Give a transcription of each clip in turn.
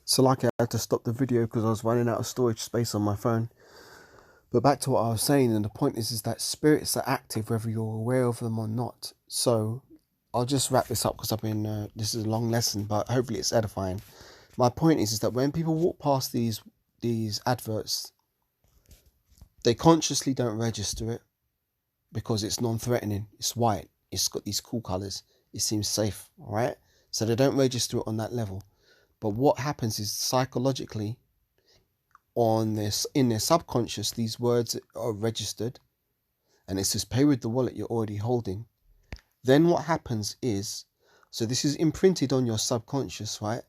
So like I had to stop the video because I was running out of storage space on my phone. But back to what I was saying, and the point is that spirits are active whether you're aware of them or not. So I'll just wrap this up because I've been, this is a long lesson, but hopefully it's edifying. My point is that when people walk past these adverts, they consciously don't register it because it's non-threatening, it's white, it's got these cool colors, it seems safe, all right? So they don't register it on that level. But what happens is psychologically, on this in their subconscious, these words are registered, and it says pay with the wallet you're already holding. Then what happens is, so this is imprinted on your subconscious, right?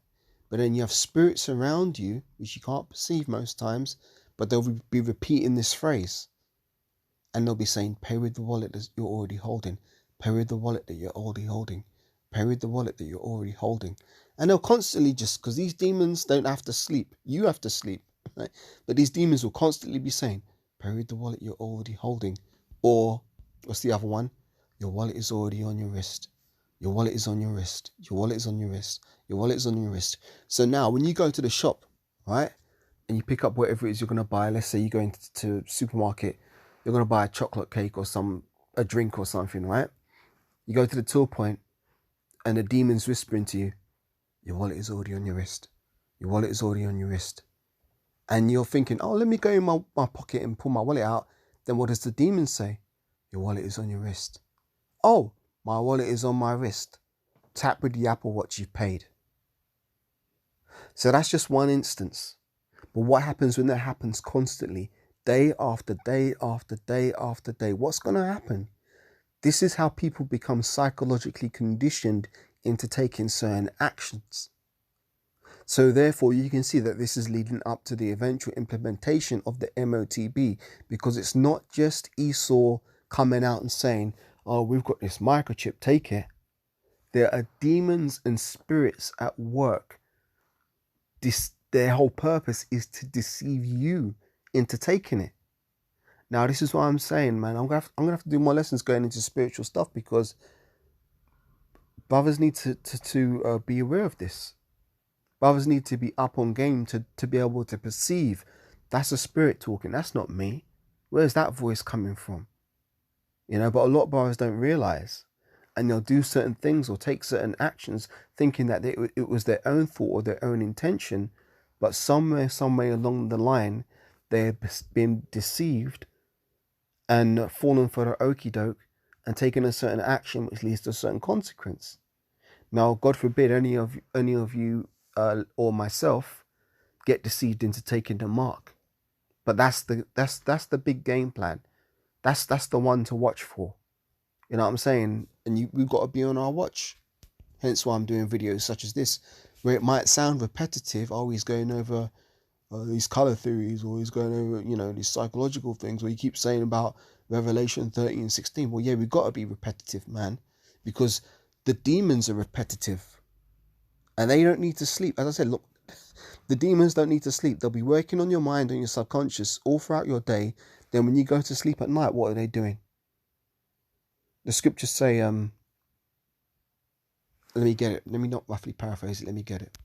But then you have spirits around you which you can't perceive most times, but they'll be repeating this phrase, and they'll be saying pay with the wallet that you're already holding, pay with the wallet that you're already holding, pay with the wallet that you're already holding. And they'll constantly, just because these demons don't have to sleep, you have to sleep, right? But these demons will constantly be saying pay with the wallet you're already holding. Or what's the other one? Your wallet is already on your wrist, your wallet is on your wrist, your wallet is on your wrist, your wallet is on your wrist. So now when you go to the shop, right, and you pick up whatever it is you're going to buy, let's say you go into the supermarket, you're going to buy a chocolate cake or a drink or something, right? You go to the till point and the demon's whispering to you, your wallet is already on your wrist, your wallet is already on your wrist. And you're thinking, oh, let me go in my pocket and pull my wallet out. Then what does the demon say? Your wallet is on your wrist. Oh, my wallet is on my wrist. Tap with the Apple Watch you've paid. So that's just one instance. But what happens when that happens constantly, day after day after day after day? What's going to happen? This is how people become psychologically conditioned into taking certain actions. So therefore, you can see that this is leading up to the eventual implementation of the MOTB, because it's not just Esau coming out and saying, oh, we've got this microchip, take it. There are demons and spirits at work. Their whole purpose is to deceive you into taking it. Now, this is what I'm saying, man. I'm gonna have to do more lessons going into spiritual stuff, because brothers need to be aware of this. Brothers need to be up on game to be able to perceive. That's a spirit talking. That's not me. Where's that voice coming from? You know, but a lot of brothers don't realize. And they'll do certain things or take certain actions thinking that it was their own thought or their own intention. But somewhere along the line, they've been deceived and fallen for the okie doke and taken a certain action which leads to a certain consequence. Now, God forbid any of you or myself get deceived into taking the mark. But that's the big game plan. That's the one to watch for. You know what I'm saying? And we've got to be on our watch. Hence why I'm doing videos such as this, where it might sound repetitive. Oh, he's going over these color theories, or he's going over, you know, these psychological things, where he keeps saying about Revelation 13:16. Well, yeah, we've got to be repetitive, man, because the demons are repetitive. And they don't need to sleep. As I said, look, the demons don't need to sleep. They'll be working on your mind and your subconscious all throughout your day. Then when you go to sleep at night, what are they doing? The scriptures say, let me get it. Let me not roughly paraphrase it. Let me get it.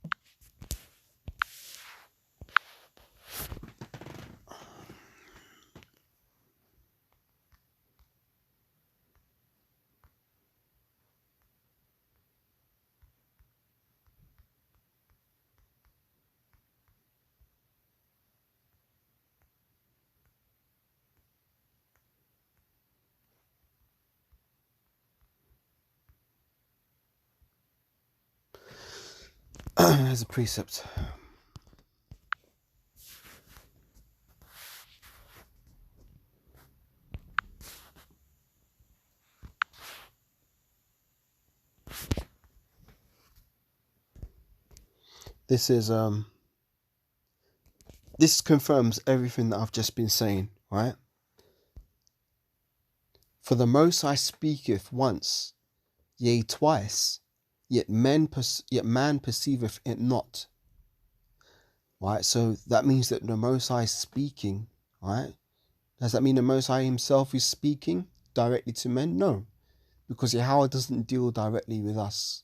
There's a precept. This confirms everything that I've just been saying, right? For the Most High speaketh once, yea twice, yet man perceiveth it not. Right, so that means that the Most High is speaking, right? Does that mean the Most High himself is speaking directly to men? No, because Yahweh doesn't deal directly with us.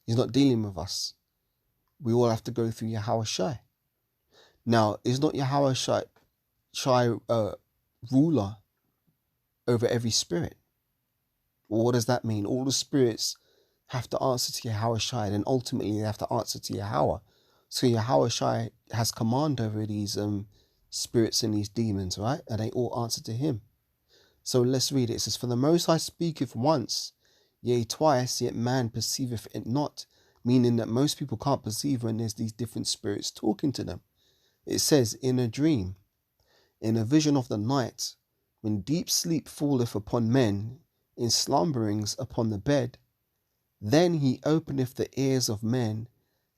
He's not dealing with us. we all have to go through Yahweh Shai. Now, is not Yahweh Shai ruler over every spirit? Well, what does that mean? All the spirits have to answer to Yahweh Shai, and ultimately they have to answer to Yahweh. So Yahweh Shai has command over these spirits and these demons, right? And they all answer to him. So let's read it. It says, "For the Most High speaketh once, yea twice, yet man perceiveth it not." Meaning that most people can't perceive when there's these different spirits talking to them. It says, "In a dream, in a vision of the night, when deep sleep falleth upon men, in slumberings upon the bed, then he openeth the ears of men,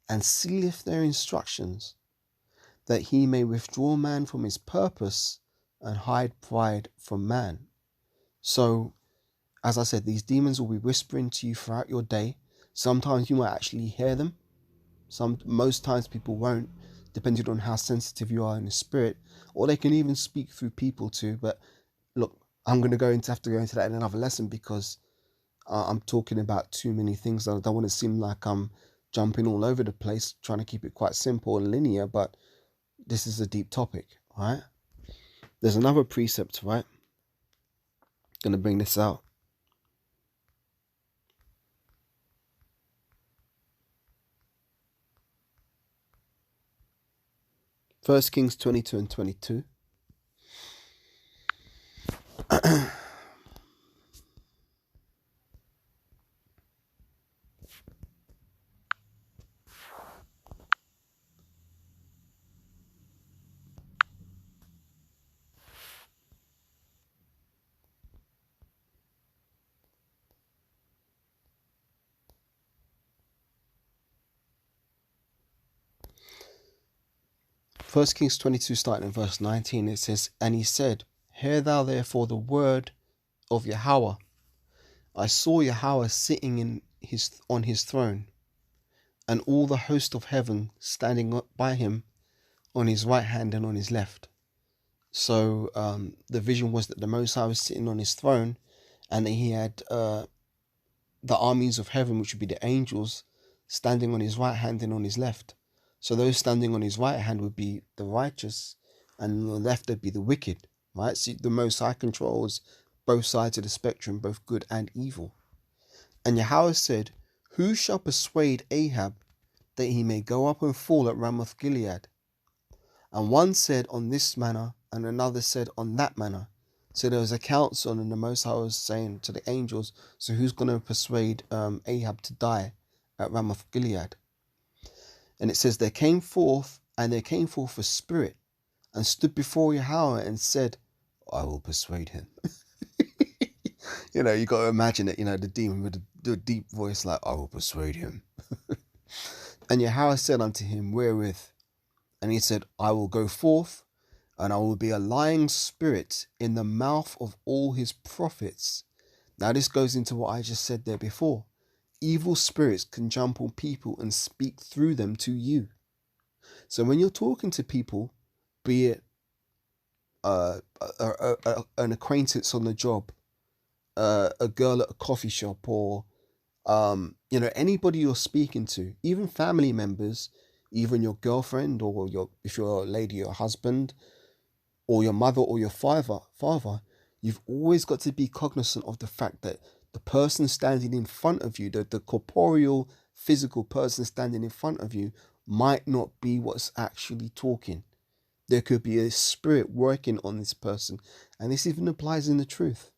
and sealeth their instructions, that he may withdraw man from his purpose, and hide pride from man." So, as I said, these demons will be whispering to you throughout your day. Sometimes you might actually hear them. Most times people won't, depending on how sensitive you are in the spirit. Or they can even speak through people too. But look, I'm going to have to go into that in another lesson, because I'm talking about too many things. I don't want to seem like I'm jumping all over the place, trying to keep it quite simple and linear. But this is a deep topic, right? There's another precept, right? Going to bring this out. 1 Kings 22 and 22. First Kings 22, starting in verse 19, it says, "And he said, Hear thou therefore the word of Yahweh. I saw Yahweh sitting on his throne, and all the host of heaven standing by him on his right hand and on his left." So the vision was that the Most High was sitting on his throne, and he had the armies of heaven, which would be the angels, standing on his right hand and on his left. So those standing on his right hand would be the righteous, and on the left would be the wicked, right? So the Most High controls both sides of the spectrum, both good and evil. And Yahweh said, "Who shall persuade Ahab that he may go up and fall at Ramoth Gilead?" And one said on this manner, and another said on that manner. So there was a council, and the Most High was saying to the angels, so who's going to persuade Ahab to die at Ramoth Gilead? And it says, there came forth a spirit, and stood before Yahweh, and said, "I will persuade him." You know, you got to imagine it, the demon with the deep voice, like, "I will persuade him." And Yahweh said unto him, "Wherewith?" And he said, "I will go forth, and I will be a lying spirit in the mouth of all his prophets." Now this goes into what I just said there before. Evil spirits can jump on people and speak through them to you. So when you're talking to people, be it an acquaintance on the job, a girl at a coffee shop, or anybody you're speaking to, even family members, even your girlfriend, or if you're a lady, your husband, or your mother, or your father, you've always got to be cognizant of the fact that the person standing in front of you, the corporeal, physical person standing in front of you, might not be what's actually talking. There could be a spirit working on this person. And this even applies in the truth.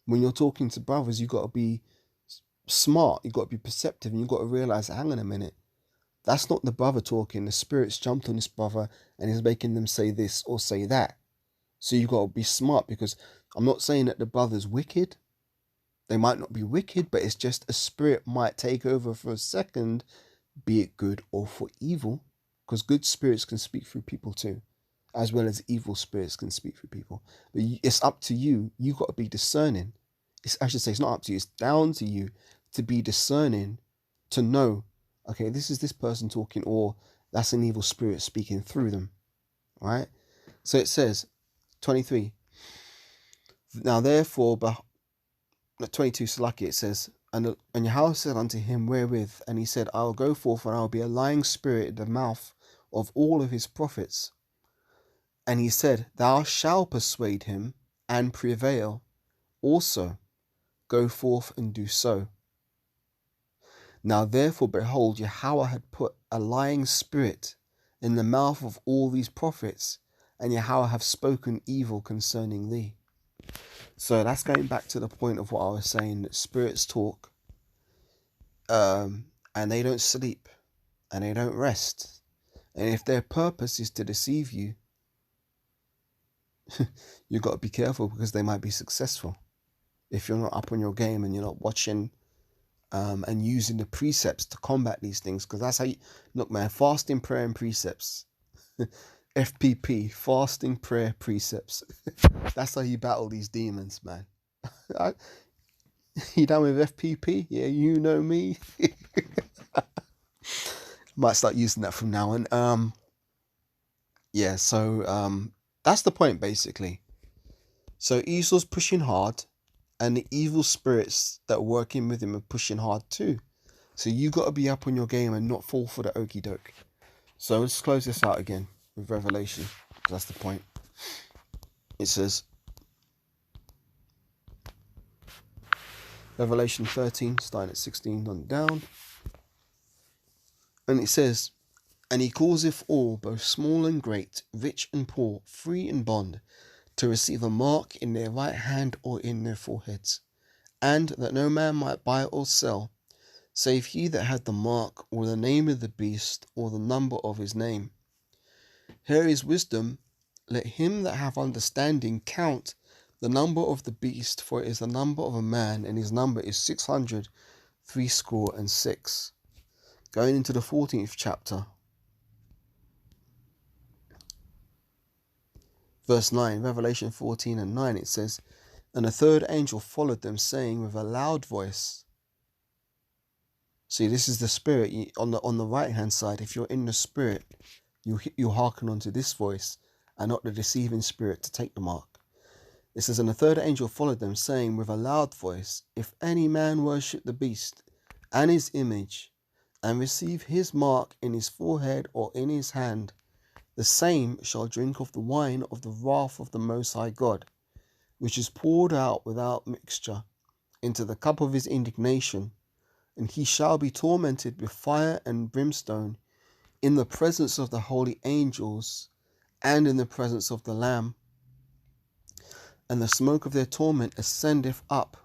When you're talking to brothers, you've got to be smart, you've got to be perceptive, and you've got to realize, hang on a minute, that's not the brother talking. The spirit's jumped on this brother and is making them say this or say that. So you've got to be smart, because I'm not saying that the brother's wicked. They might not be wicked, but it's just a spirit might take over for a second, be it good or for evil, because good spirits can speak through people too, as well as evil spirits can speak through people. But it's up to you. You've got to be discerning. I should say it's not up to you. It's down to you to be discerning, to know, okay, this is this person talking, or that's an evil spirit speaking through them, right? So it says, 23. Now therefore, 22, Salaki, it says, And Yahweh said unto him, wherewith? And he said, I will go forth, and I will be a lying spirit in the mouth of all of his prophets. And he said, thou shalt persuade him and prevail. Also, go forth and do so. Now therefore, behold, Yahweh had put a lying spirit in the mouth of all these prophets, and Yahweh have spoken evil concerning thee. So that's going back to the point of what I was saying, that spirits talk, and they don't sleep, and they don't rest. And if their purpose is to deceive you, you've got to be careful, because they might be successful. If you're not up on your game and you're not watching and using the precepts to combat these things, because that's how you look, man. Fasting, prayer, and precepts. FPP, fasting, prayer, precepts. That's how you battle these demons, man. You done with FPP? Yeah, you know me. Might start using that from now on. Yeah, so that's the point, basically. So Esau's pushing hard, and the evil spirits that are working with him are pushing hard too. So you got to be up on your game and not fall for the okie doke. So let's close this out again with Revelation. That's the point. It says, Revelation 13, starting at 16 on down. And it says, and he causeth all, both small and great, rich and poor, free and bond, to receive a mark in their right hand or in their foreheads, and that no man might buy or sell, save he that had the mark, or the name of the beast, or the number of his name. Here is wisdom. Let him that have understanding count the number of the beast, for it is the number of a man, and his number is 666. Going into the 14th chapter, verse 9, Revelation 14 and 9, it says, and a third angel followed them, saying with a loud voice. See, this is the spirit. On the right hand side, if you're in the spirit, you hearken unto this voice, and not the deceiving spirit to take the mark. It says, and the third angel followed them, saying with a loud voice, if any man worship the beast and his image, and receive his mark in his forehead or in his hand, the same shall drink of the wine of the wrath of the Most High God, which is poured out without mixture into the cup of his indignation, and he shall be tormented with fire and brimstone in the presence of the holy angels and in the presence of the Lamb. And the smoke of their torment ascendeth up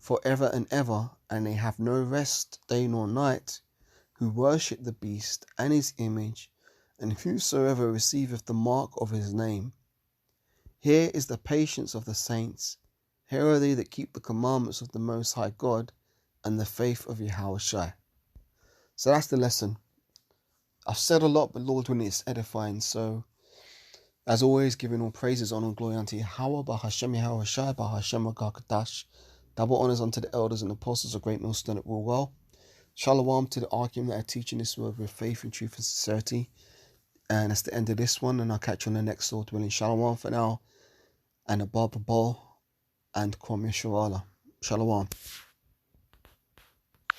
for ever and ever, and they have no rest day nor night, who worship the beast and his image, and whosoever receiveth the mark of his name. Here is the patience of the saints. Here are they that keep the commandments of the Most High God and the faith of Yahweh Shai. So that's the lesson. I've said a lot, but Lord, when it's edifying. So, as always, giving all praises, honor, and glory unto Yahweh, Bahashem Yahweh Shai, Bahashem Agakadash. Double honors unto the elders and apostles of Great Millstone that rule well. Shalom to the Archim that are teaching this word with faith and truth and sincerity. And that's the end of this one, and I'll catch you on the next Lord willing. Shalom for now, and a Baba Bol, and Kwame Shalom. Shalom.